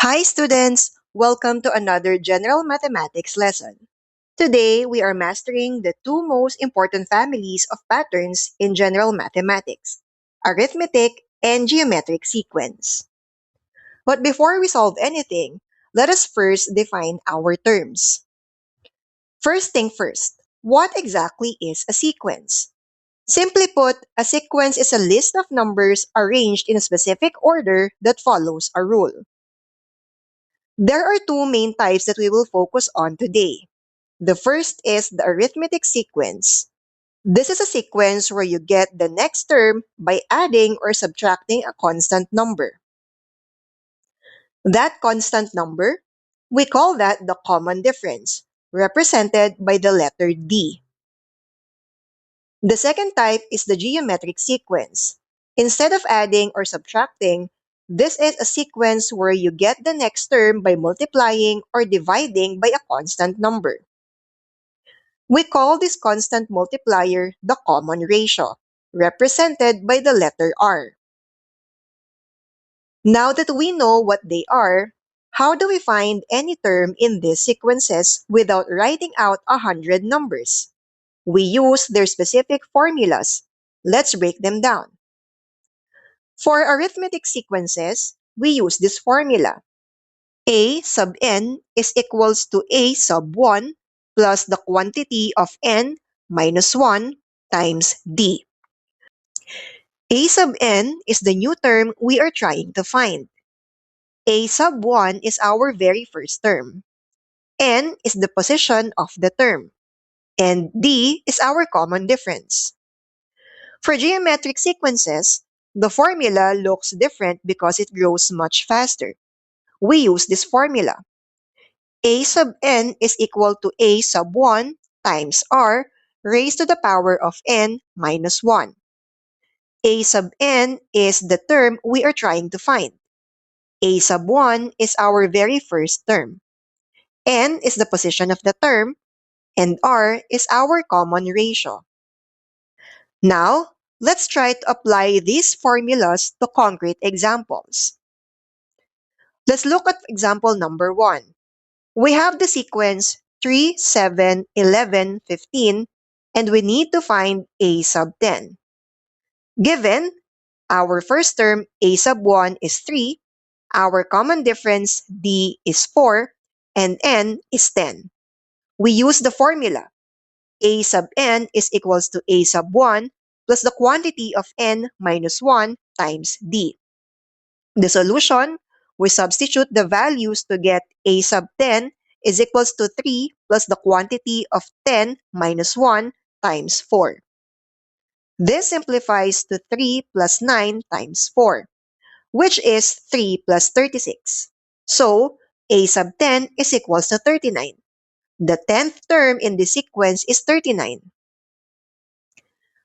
Hi students! Welcome to another General Mathematics lesson. Today, we are mastering the two most important families of patterns in general mathematics, arithmetic and geometric sequence. But before we solve anything, let us first define our terms. First thing first, what exactly is a sequence? Simply put, a sequence is a list of numbers arranged in a specific order that follows a rule. There are two main types that we will focus on today. The first is the arithmetic sequence. This is a sequence where you get the next term by adding or subtracting a constant number. That constant number, we call that the common difference, represented by the letter D. The second type is the geometric sequence. Instead of adding or subtracting, this is a sequence where you get the next term by multiplying or dividing by a constant number. We call this constant multiplier the common ratio, represented by the letter R. Now that we know what they are, how do we find any term in these sequences without writing out 100 numbers? We use their specific formulas. Let's break them down. For arithmetic sequences, we use this formula. A sub n is equals to A sub 1 plus the quantity of n minus 1 times D. A sub n is the new term we are trying to find. A sub 1 is our very first term. N is the position of the term. And D is our common difference. For geometric sequences, the formula looks different because it grows much faster. We use this formula. A sub n is equal to A sub 1 times R raised to the power of n minus 1. A sub n is the term we are trying to find. A sub 1 is our very first term. N is the position of the term, and R is our common ratio. Now, let's try to apply these formulas to concrete examples. Let's look at example number 1. We have the sequence 3, 7, 11, 15, and we need to find A sub 10. Given, our first term A sub 1 is 3, our common difference D is 4, and N is 10. We use the formula. A sub n is equals to A sub 1 plus the quantity of n minus 1 times D. The solution, we substitute the values to get A sub 10 is equals to 3 plus the quantity of 10 minus 1 times 4. This simplifies to 3 plus 9 times 4, which is 3 plus 36. So, A sub 10 is equals to 39. The 10th term in the sequence is 39.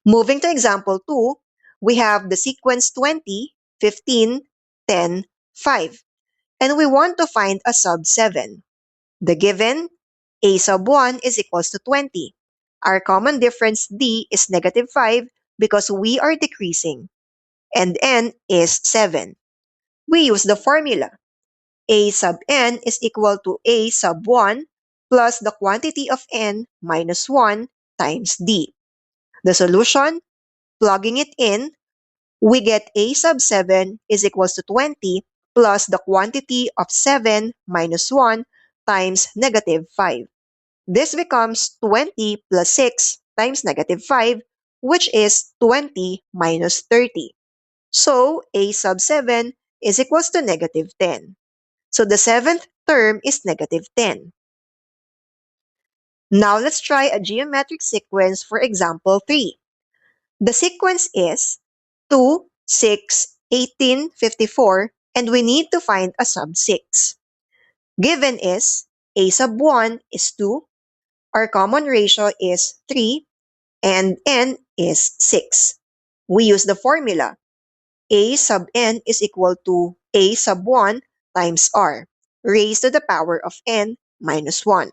Moving to example 2, we have the sequence 20, 15, 10, 5, and we want to find a sub 7. The given, A sub 1 is equals to 20. Our common difference D is negative 5 because we are decreasing, and N is 7. We use the formula. A sub n is equal to A sub 1 plus the quantity of n minus 1 times D. The solution, plugging it in, we get A sub 7 is equals to 20 plus the quantity of 7 minus 1 times negative 5. This becomes 20 plus 6 times negative 5, which is 20 minus 30. So, A sub 7 is equals to negative 10. So, the seventh term is negative 10. Now, let's try a geometric sequence for example 3. The sequence is 2, 6, 18, 54, and we need to find a sub 6. Given is A sub 1 is 2, our common ratio is 3, and n is 6. We use the formula. A sub n is equal to A sub 1 times r, raised to the power of n minus 1.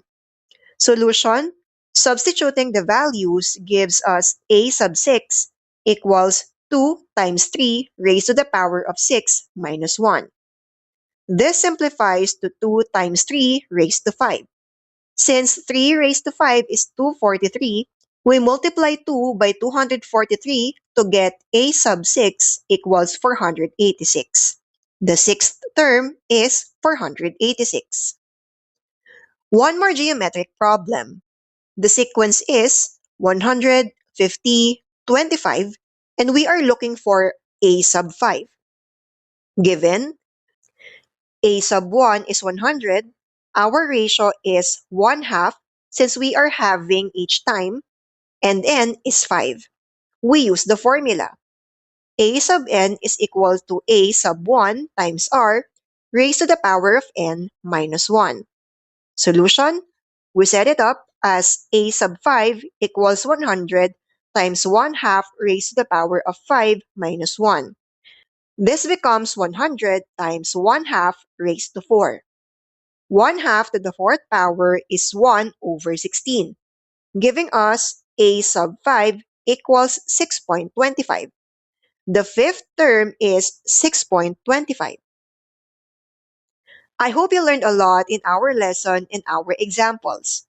Solution, substituting the values gives us A sub 6 equals 2 times 3 raised to the power of 6 minus 1. This simplifies to 2 times 3 raised to 5. Since 3 raised to 5 is 243, we multiply 2 by 243 to get a sub 6 equals 486. The sixth term is 486. One more geometric problem. The sequence is 100, 50, 25, and we are looking for a sub 5. Given a sub 1 is 100, our ratio is 1 half since we are halving each time, and n is 5. We use the formula. A sub n is equal to a sub 1 times r raised to the power of n minus 1. Solution? We set it up as a sub 5 equals 100 times 1 half raised to the power of 5 minus 1. This becomes 100 times 1 half raised to 4. 1 half to the fourth power is 1 over 16, giving us a sub 5 equals 6.25. The fifth term is 6.25. I hope you learned a lot in our lesson and our examples.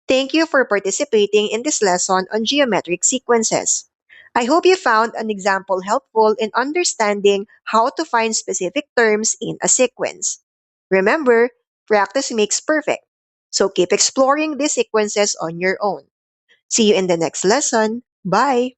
Thank you for participating in this lesson on geometric sequences. I hope you found an example helpful in understanding how to find specific terms in a sequence. Remember, practice makes perfect, so keep exploring these sequences on your own. See you in the next lesson. Bye!